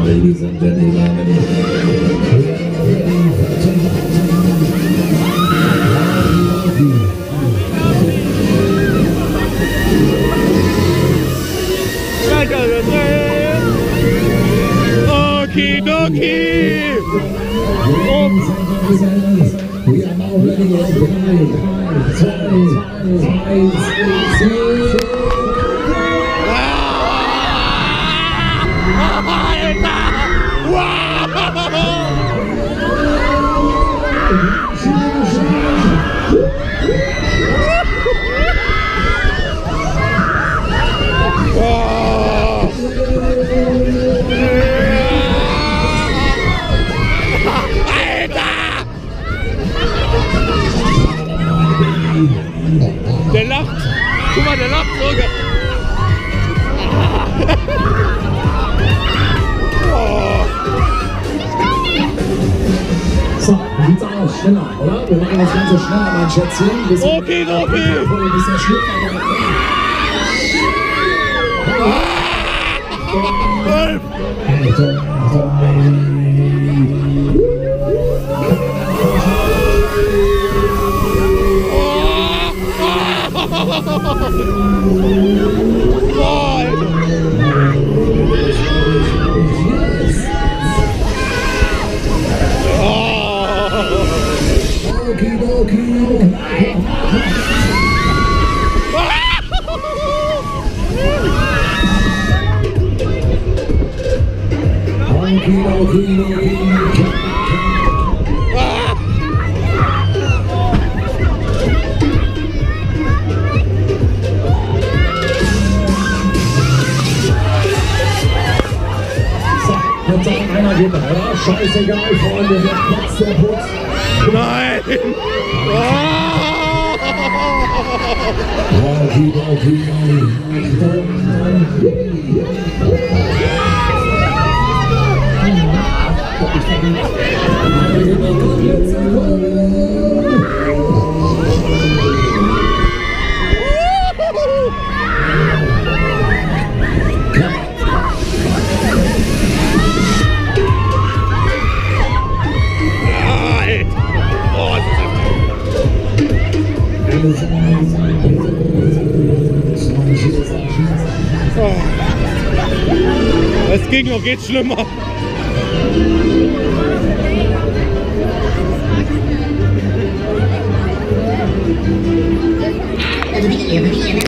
Ladies and gentlemen. Okidoki! We are now ready at 3, 2, 1. Der lacht! Guck mal, der lacht sogar! So, wie sieht's aus? Schneller, oder? Wir machen das Ganze schneller, mein Schätzchen. Okay. Ein bisschen schlüpfen. 12! Einer geht da, oder? Scheißegal, Freunde, der Platz, der Putz. Nein! Es ging noch, geht schlimmer.